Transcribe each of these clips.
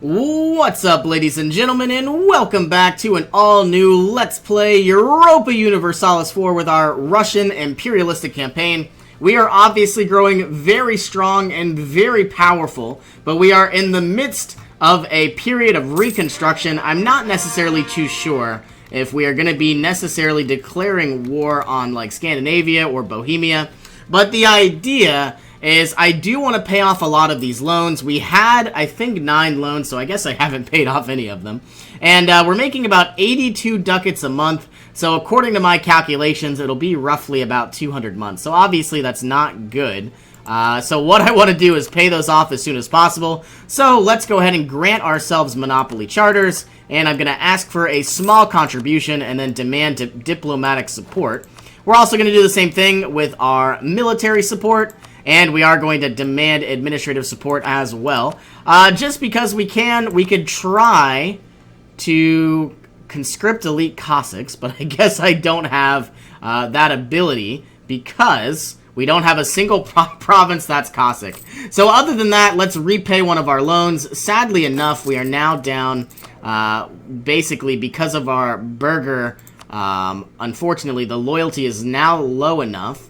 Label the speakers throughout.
Speaker 1: What's up, ladies and gentlemen, and welcome back to an all-new Let's Play Europa Universalis 4 with our Russian imperialistic campaign. We are obviously growing very strong and very powerful, but we are in the midst of a period of reconstruction. I'm not necessarily too sure if we are going to be necessarily declaring war on, like, Scandinavia or Bohemia, but the idea is I do want to pay off a lot of these loans. We had, I think, 9 loans, so I guess I haven't paid off any of them. And we're making about 82 ducats a month, so according to my calculations, it'll be roughly about 200 months. So obviously that's not good. So what I want to do is pay those off as soon as possible. So let's go ahead and grant ourselves monopoly charters, and I'm going to ask for a small contribution and then demand diplomatic support. We're also going to do the same thing with our military support. And we are going to demand administrative support as well. Just because we could try to conscript elite Cossacks, but I guess I don't have that ability because we don't have a single province that's Cossack. So other than that, let's repay one of our loans. Sadly enough, we are now down, basically because of our burgher. Unfortunately, the loyalty is now low enough.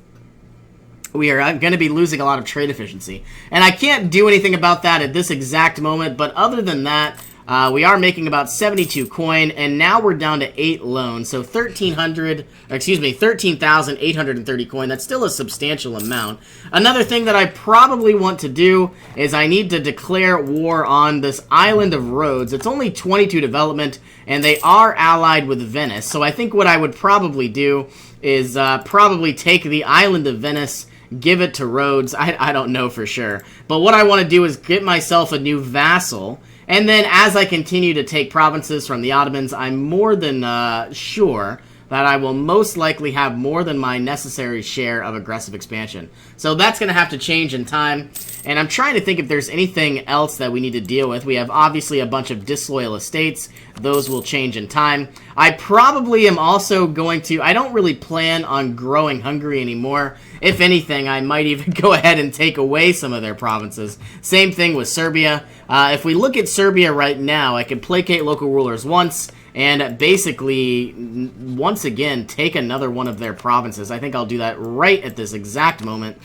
Speaker 1: We are going to be losing a lot of trade efficiency. And I can't do anything about that at this exact moment, but other than that, we are making about 72 coin, and now we're down to 8 loans, so 13,830 coin. That's still a substantial amount. Another thing that I probably want to do is I need to declare war on this island of Rhodes. It's only 22 development, and they are allied with Venice, so I think what I would probably do is probably take the island of Venice, give it to Rhodes. I don't know for sure. But what I want to do is get myself a new vassal. And then as I continue to take provinces from the Ottomans, I'm more than sure that I will most likely have more than my necessary share of aggressive expansion. So that's going to have to change in time. And I'm trying to think if there's anything else that we need to deal with. We have obviously a bunch of disloyal estates. Those will change in time. I probably am also going to... I don't really plan on growing Hungary anymore. If anything, I might even go ahead and take away some of their provinces. Same thing with Serbia. If we look at Serbia right now, I can placate local rulers once and basically, once again, take another one of their provinces. I think I'll do that right at this exact moment.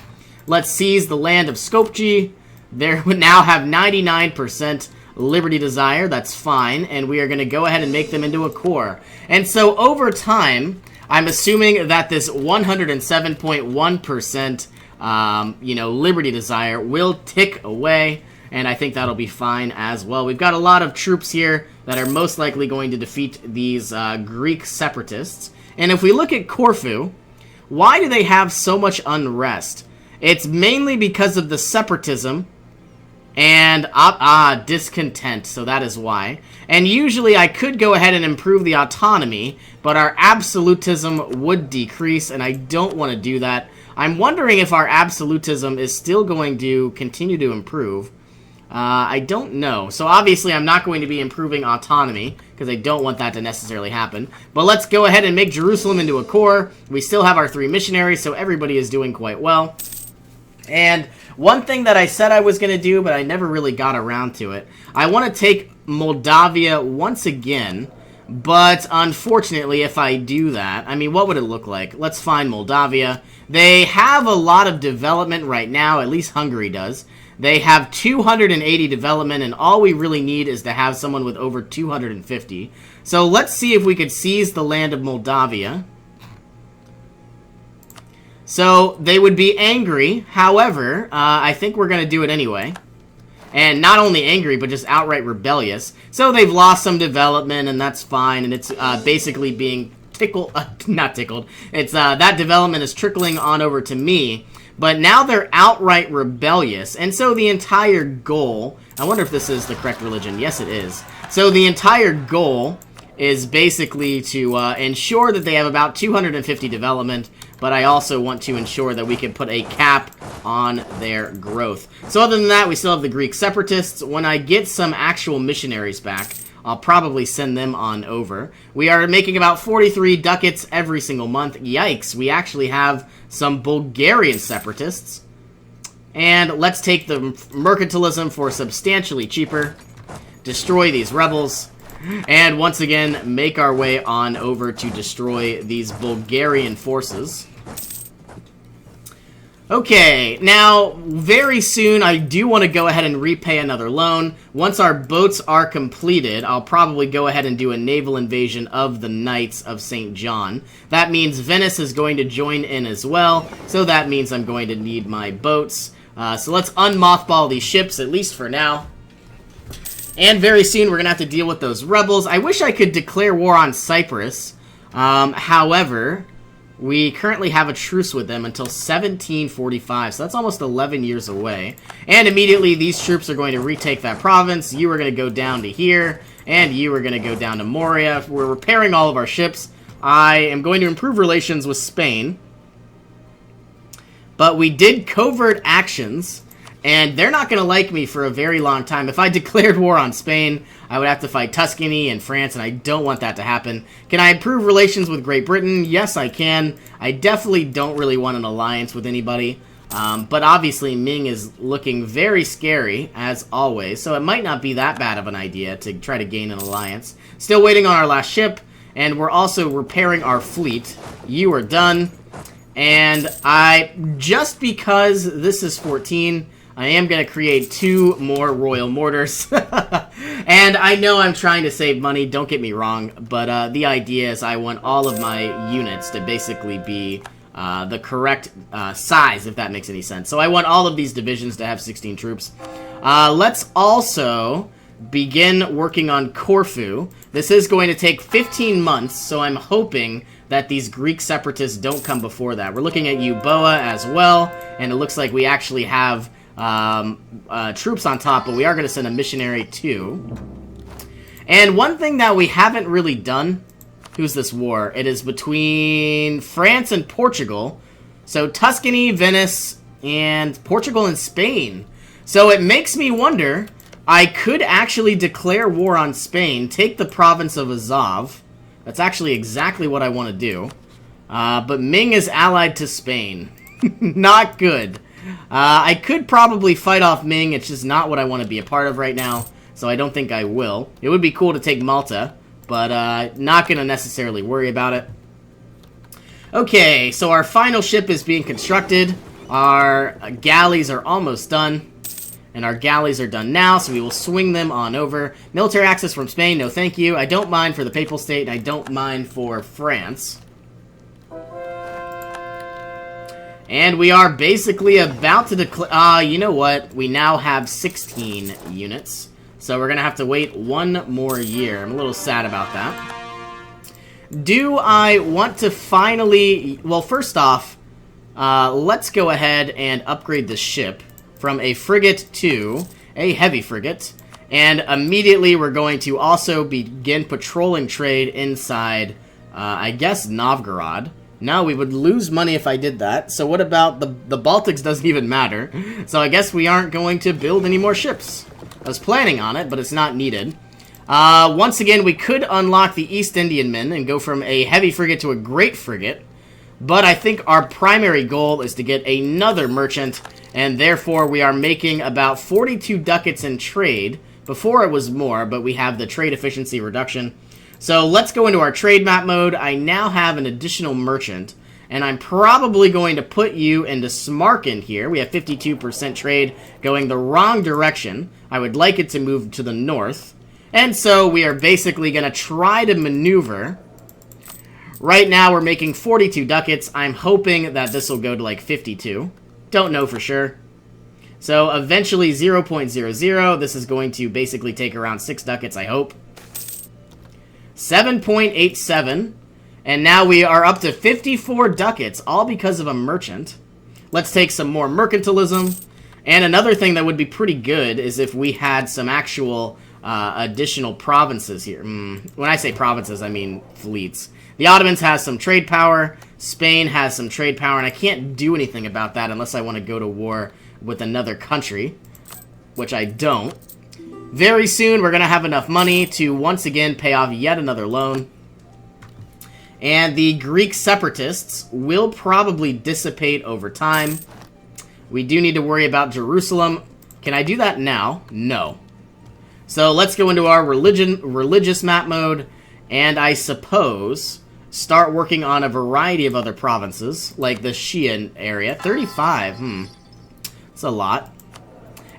Speaker 1: Let's seize the land of Skopje. There we now have 99% liberty desire. That's fine. And we are going to go ahead and make them into a core. And so over time, I'm assuming that this 107.1%, liberty desire will tick away. And I think that'll be fine as well. We've got a lot of troops here that are most likely going to defeat these Greek separatists. And if we look at Corfu, why do they have so much unrest? It's mainly because of the separatism and discontent, so that is why. And usually I could go ahead and improve the autonomy, but our absolutism would decrease, and I don't want to do that. I'm wondering if our absolutism is still going to continue to improve. I don't know. So obviously I'm not going to be improving autonomy because I don't want that to necessarily happen. But let's go ahead and make Jerusalem into a core. We still have our 3 missionaries, so everybody is doing quite well. And one thing that I said I was going to do, but I never really got around to it, I want to take Moldavia once again. But unfortunately, if I do that, I mean, what would it look like? Let's find Moldavia. They have a lot of development right now, at least Hungary does. They have 280 development, and all we really need is to have someone with over 250. So let's see if we could seize the land of Moldavia. So they would be angry. However, I think we're going to do it anyway. And not only angry, but just outright rebellious. So they've lost some development, and that's fine. And it's basically being not tickled. It's that development is trickling on over to me. But now they're outright rebellious, and so the entire goal... I wonder if this is the correct religion. Yes, it is. So the entire goal is basically to ensure that they have about 250 development, but I also want to ensure that we can put a cap on their growth. So other than that, we still have the Greek separatists. When I get some actual missionaries back, I'll probably send them on over. We are making about 43 ducats every single month. Yikes, we actually have some Bulgarian separatists. And let's take the mercantilism for substantially cheaper. destroy these rebels, and once again make our way on over to destroy these Bulgarian forces. Okay, now, very soon I do want to go ahead and repay another loan. Once our boats are completed, I'll probably go ahead and do a naval invasion of the Knights of St. John. That means Venice is going to join in as well, so that means I'm going to need my boats. So let's unmothball these ships, at least for now. And very soon we're going to have to deal with those rebels. I wish I could declare war on Cyprus. However, we currently have a truce with them until 1745, so that's almost 11 years away. And immediately these troops are going to retake that province. You are going to go down to here, and you are going to go down to Moria. We're repairing all of our ships. I am going to improve relations with Spain. But we did covert actions, and they're not going to like me for a very long time. If I declared war on Spain, I would have to fight Tuscany and France, and I don't want that to happen. Can I improve relations with Great Britain? Yes, I can. I definitely don't really want an alliance with anybody. But obviously, Ming is looking very scary, as always, so it might not be that bad of an idea to try to gain an alliance. Still waiting on our last ship, and we're also repairing our fleet. You are done. And just because this is 14... I am going to create 2 more Royal Mortars. And I know I'm trying to save money, don't get me wrong, but the idea is I want all of my units to basically be the correct size, if that makes any sense. So I want all of these divisions to have 16 troops. Let's also begin working on Corfu. This is going to take 15 months, so I'm hoping that these Greek separatists don't come before that. We're looking at Euboea as well, and it looks like we actually have troops on top, but we are going to send a missionary too. And one thing that we haven't really done, who's this war? It is between France and Portugal. So Tuscany, Venice, and Portugal and Spain. So it makes me wonder, I could actually declare war on Spain, take the province of Azov. That's actually exactly what I want to do. But Ming is allied to Spain. Not good. I could probably fight off Ming, it's just not what I want to be a part of right now, so I don't think I will. It would be cool to take Malta, but not going to necessarily worry about it. Okay, so our final ship is being constructed. Our galleys are almost done, and our galleys are done now, so we will swing them on over. Military access from Spain, no thank you. I don't mind for the Papal State, and I don't mind for France. And we are basically about to declare... you know what? We now have 16 units. So we're going to have to wait 1 more year. I'm a little sad about that. Do I want to finally... Well, first off, let's go ahead and upgrade the ship from a frigate to a heavy frigate. And immediately we're going to also begin patrolling trade inside, I guess, Novgorod. No, we would lose money if I did that. So what about the Baltics doesn't even matter. So I guess we aren't going to build any more ships. I was planning on it, but it's not needed. Once again, we could unlock the East Indiamen and go from a heavy frigate to a great frigate. But I think our primary goal is to get another merchant, and therefore we are making about 42 ducats in trade. Before it was more, but we have the trade efficiency reduction. So let's go into our trade map mode. I now have an additional merchant, and I'm probably going to put you into Samarkand here. We have 52% trade going the wrong direction. I would like it to move to the north. And so we are basically going to try to maneuver. Right now we're making 42 ducats. I'm hoping that this will go to like 52. Don't know for sure. So eventually 0.00. This is going to basically take around 6 ducats, I hope. 7.87, and now we are up to 54 ducats, all because of a merchant. Let's take some more mercantilism, and another thing that would be pretty good is if we had some actual additional provinces here. When I say provinces, I mean fleets. The Ottomans has some trade power, Spain has some trade power, and I can't do anything about that unless I want to go to war with another country, which I don't. Very soon, we're going to have enough money to once again pay off yet another loan. And the Greek separatists will probably dissipate over time. We do need to worry about Jerusalem. Can I do that now? No. So let's go into our religious map mode, and I suppose start working on a variety of other provinces, like the Shia area. 35, That's a lot.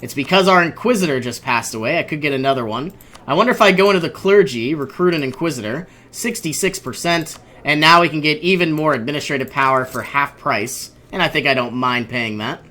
Speaker 1: It's because our Inquisitor just passed away. I could get another one. I wonder if I go into the clergy, recruit an Inquisitor, 66%, and now we can get even more administrative power for half price, and I think I don't mind paying that.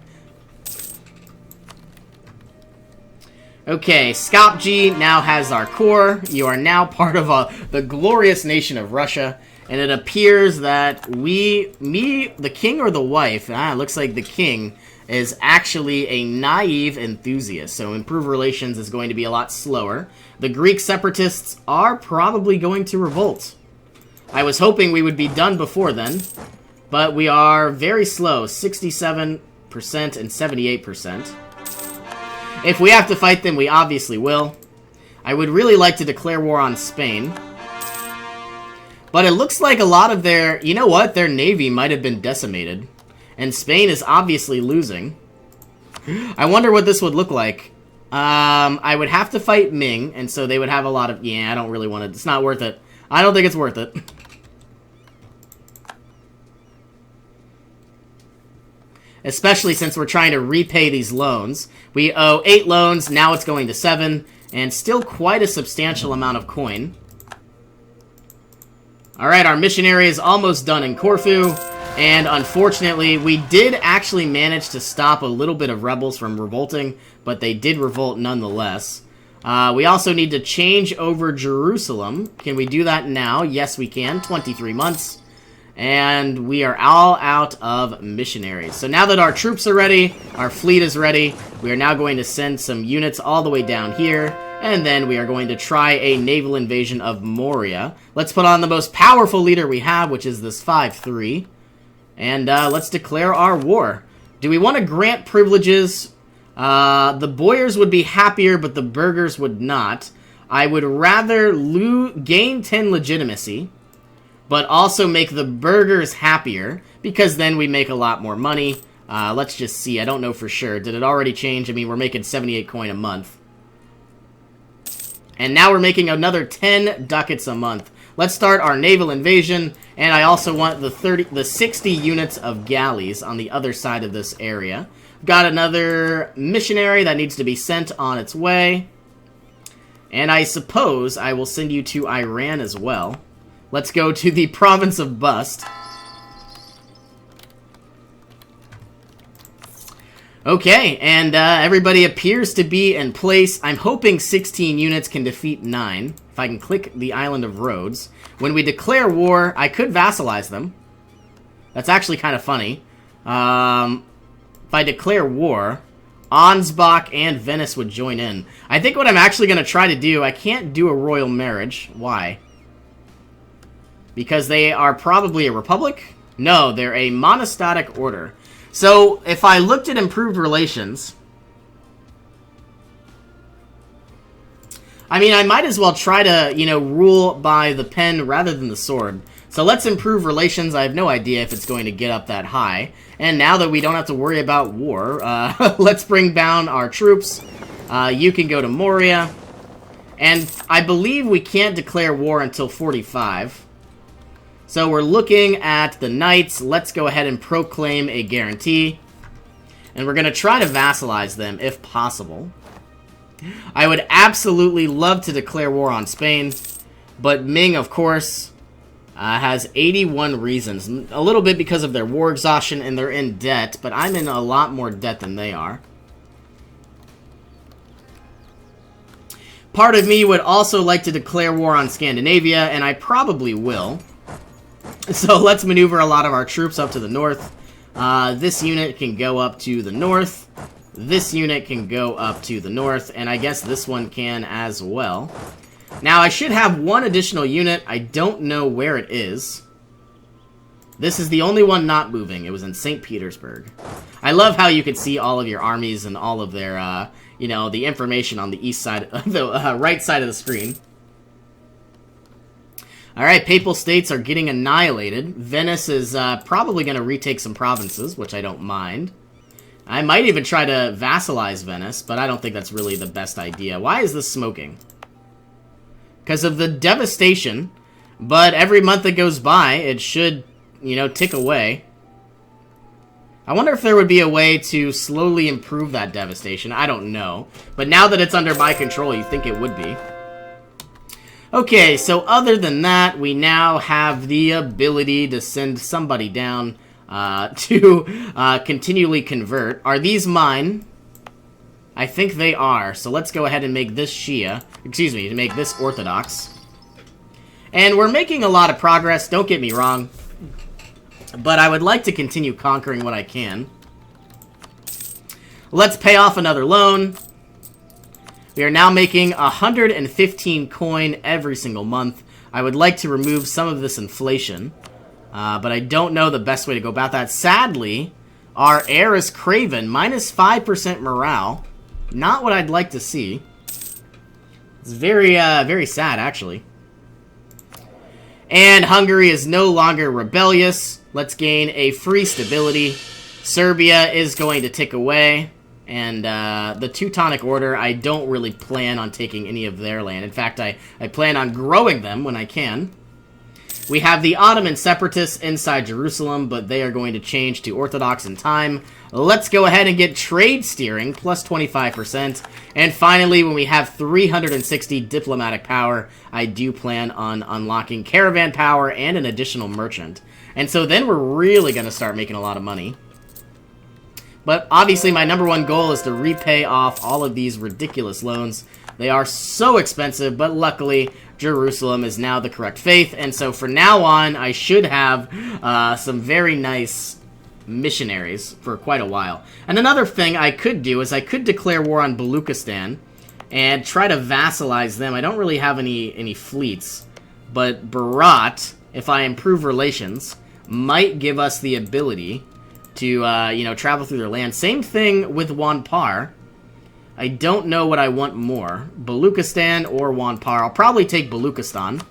Speaker 1: Okay, Skopje now has our core. You are now part of the glorious nation of Russia. And it appears that the king or the wife, it looks like the king, is actually a naive enthusiast. So improved relations is going to be a lot slower. The Greek separatists are probably going to revolt. I was hoping we would be done before then. But we are very slow, 67% and 78%. If we have to fight them, we obviously will. I would really like to declare war on Spain. But it looks like a lot of their... You know what? Their navy might have been decimated. And Spain is obviously losing. I wonder what this would look like. I would have to fight Ming, and so they would have a lot of... Yeah, I don't really want to... It's not worth it. I don't think it's worth it. Especially since we're trying to repay these loans. We owe 8 loans, now it's going to 7, and still quite a substantial amount of coin. Alright, our missionary is almost done in Corfu, and unfortunately, we did actually manage to stop a little bit of rebels from revolting, but they did revolt nonetheless. We also need to change over Jerusalem. Can we do that now? Yes, we can. 23 months. And we are all out of missionaries. So now that our troops are ready, our fleet is ready, we are now going to send some units all the way down here. And then we are going to try a naval invasion of Moria. Let's put on the most powerful leader we have, which is this 5-3. And let's declare our war. Do we want to grant privileges? The Boyars would be happier, but the Burghers would not. I would rather gain 10 legitimacy, but also make the Burghers happier, because then we make a lot more money. Let's just see. I don't know for sure. Did it already change? I mean, we're making 78 coin a month. And now we're making another 10 ducats a month. Let's start our naval invasion, and I also want the 60 units of galleys on the other side of this area. Got another missionary that needs to be sent on its way. And I suppose I will send you to Iran as well. Let's go to the province of Bust. Okay, and everybody appears to be in place. I'm hoping 16 units can defeat 9. If I can click the island of Rhodes. When we declare war, I could vassalize them. That's actually kind of funny. If I declare war, Ansbach and Venice would join in. I think what I'm actually going to try to do, I can't do a royal marriage. Why? Because they are probably a republic? No, they're a monastic order. So, if I looked at improved relations... I mean, I might as well try to, rule by the pen rather than the sword. So let's improve relations. I have no idea if it's going to get up that high. And now that we don't have to worry about war, let's bring down our troops. You can go to Moria. And I believe we can't declare war until 45. So we're looking at the Knights. Let's go ahead and proclaim a guarantee. And we're going to try to vassalize them if possible. I would absolutely love to declare war on Spain. But Ming, of course, has 81 reasons. A little bit because of their war exhaustion and they're in debt. But I'm in a lot more debt than they are. Part of me would also like to declare war on Scandinavia, and I probably will. So let's maneuver a lot of our troops up to the north. This unit can go up to the north. This unit can go up to the north, and I guess this one can as well. Now, I should have one additional unit. I don't know where it is. This is the only one not moving. It was in St. Petersburg. I love how you can see all of your armies and all of their, the information on the east side, the right side of the screen. Alright, Papal States are getting annihilated. Venice is probably going to retake some provinces, which I don't mind. I might even try to vassalize Venice, but I don't think that's really the best idea. Why is this smoking? Because of the devastation, but every month that goes by, it should, you know, tick away. I wonder if there would be a way to slowly improve that devastation. I don't know. But now that it's under my control, you think it would be. Okay, so other than that, we now have the ability to send somebody down to continually convert. Are these mine? I think they are. So let's go ahead and make this Shia. Excuse me, to make this Orthodox. And we're making a lot of progress, don't get me wrong. But I would like to continue conquering what I can. Let's pay off another loan. We are now making 115 coin every single month. I would like to remove some of this inflation. But I don't know the best way to go about that. Sadly, our heir is Craven. Minus 5% morale. Not what I'd like to see. It's very, very sad, actually. And Hungary is no longer rebellious. Let's gain a free stability. Serbia is going to tick away. And the Teutonic Order, I don't really plan on taking any of their land. In fact, I plan on growing them when I can. We have the Ottoman separatists inside Jerusalem, but they are going to change to Orthodox in time. Let's go ahead and get trade steering, plus 25%. And finally, when we have 360 diplomatic power, I do plan on unlocking caravan power and an additional merchant. And so then we're really going to start making a lot of money. But obviously my number one goal is to repay off all of these ridiculous loans. They are so expensive, but luckily Jerusalem is now the correct faith. And so for now on, I should have some very nice missionaries for quite a while. And another thing I could do is I could declare war on Baluchistan and try to vassalize them. I don't really have any fleets, but Berat, if I improve relations, might give us the ability to, you know, travel through their land. Same thing with Wanpar. I don't know what I want more. Baluchistan or Wanpar. I'll probably take Baluchistan.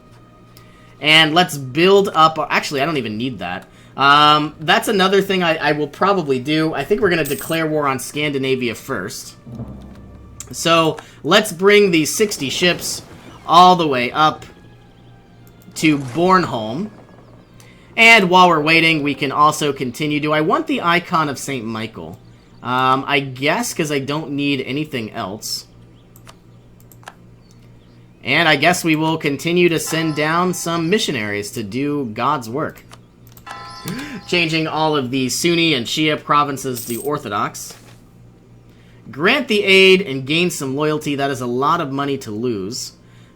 Speaker 1: And let's build up... Actually, I don't even need that. That's another thing I will probably do. I think we're going to declare war on Scandinavia first. So, let's bring these 60 ships all the way up to Bornholm. And while we're waiting, we can also continue. Do I want the icon of St. Michael? I guess, because I don't need anything else. And I guess we will continue to send down some missionaries to do God's work. Changing all of the Sunni and Shia provinces to Orthodox. Grant the aid and gain some loyalty. That is a lot of money to lose.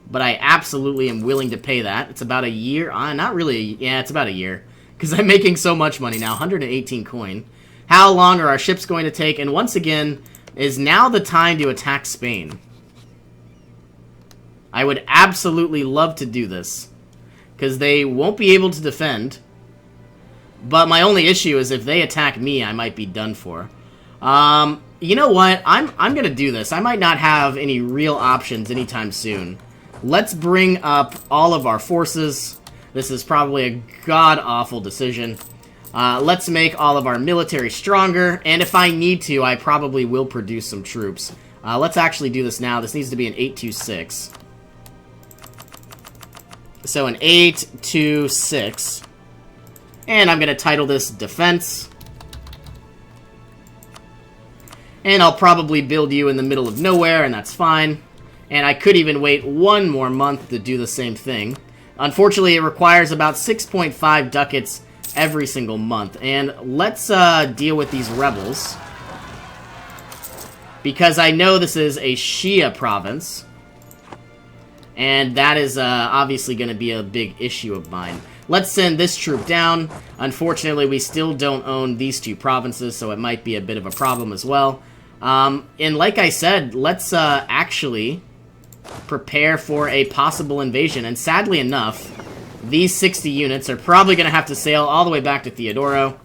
Speaker 1: But I absolutely am willing to pay that. It's about a year. Not really. Yeah, it's about a year. Because I'm making so much money now. 118 coin. How long are our ships going to take? And once again, is now the time to attack Spain? I would absolutely love to do this. Because they won't be able to defend. But my only issue is if they attack me, I might be done for. You know what? I'm going to do this. I might not have any real options anytime soon. Let's bring up all of our forces. This is probably a god-awful decision. Let's make all of our military stronger. And if I need to, I probably will produce some troops. Let's actually do this now. This needs to be an 826. So an 826. And I'm going to title this Defense. And I'll probably build you in the middle of nowhere, and that's fine. And I could even wait one more month to do the same thing. Unfortunately, it requires about 6.5 ducats every single month. And let's deal with these rebels. Because I know this is a Shia province. And that is obviously going to be a big issue of mine. Let's send this troop down. Unfortunately, we still don't own these two provinces, so it might be a bit of a problem as well. And like I said, let's actually prepare for a possible invasion. And sadly enough, these 60 units are probably going to have to sail all the way back to Theodoro.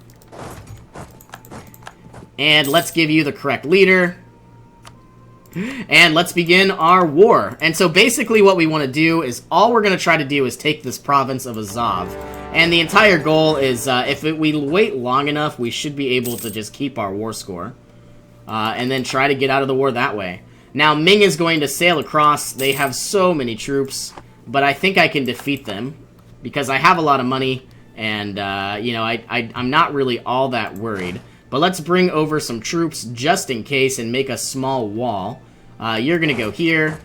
Speaker 1: And let's give you the correct leader. And let's begin our war. And so basically what we want to do is, all we're going to try to do is take this province of Azov. And the entire goal is, we wait long enough, we should be able to just keep our war score. and then try to get out of the war that way. Now, Ming is going to sail across. They have so many troops, but I think I can defeat them because I have a lot of money, and, you know, I'm not really all that worried. But let's bring over some troops just in case and make a small wall. You're going to go here.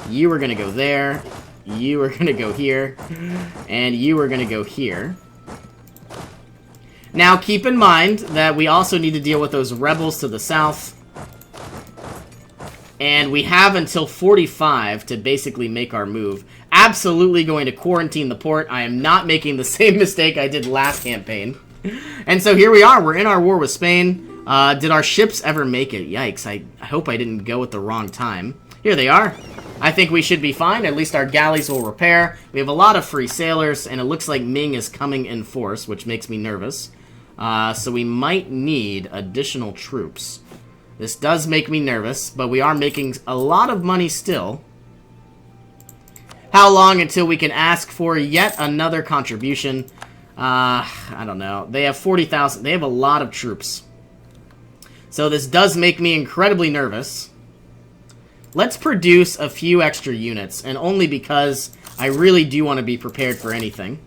Speaker 1: You are going to go there. You are going to go here. And you are going to go here. Now, keep in mind that we also need to deal with those rebels to the south. And we have until 45 to basically make our move. Absolutely going to quarantine the port. I am not making the same mistake I did last campaign. And so here we are. We're in our war with Spain. Did our ships ever make it? Yikes. I hope I didn't go at the wrong time. Here they are. I think we should be fine. At least our galleys will repair. We have a lot of free sailors, and it looks like Ming is coming in force, which makes me nervous. So we might need additional troops. This does make me nervous, but we are making a lot of money still. How long until we can ask for yet another contribution? I don't know. They have 40,000. They have a lot of troops. So this does make me incredibly nervous. Let's produce a few extra units, and only because I really do want to be prepared for anything.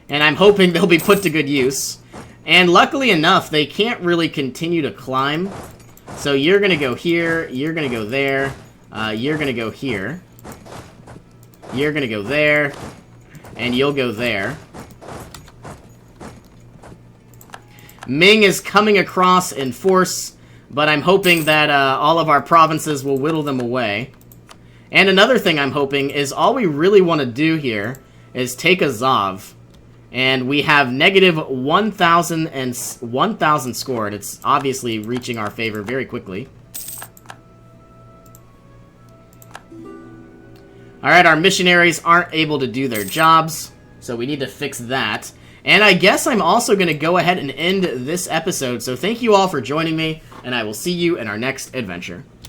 Speaker 1: And I'm hoping they'll be put to good use. And luckily enough, they can't really continue to climb. So you're going to go here, you're going to go there, you're going to go here. You're going to go there, and you'll go there. Ming is coming across in force, but I'm hoping that all of our provinces will whittle them away. And another thing I'm hoping is all we really want to do here is take Azov. And we have negative 1,000 and 1,000 scored. It's obviously reaching our favor very quickly. Alright, our missionaries aren't able to do their jobs, so we need to fix that. And I guess I'm also going to go ahead and end this episode. So thank you all for joining me, and I will see you in our next adventure.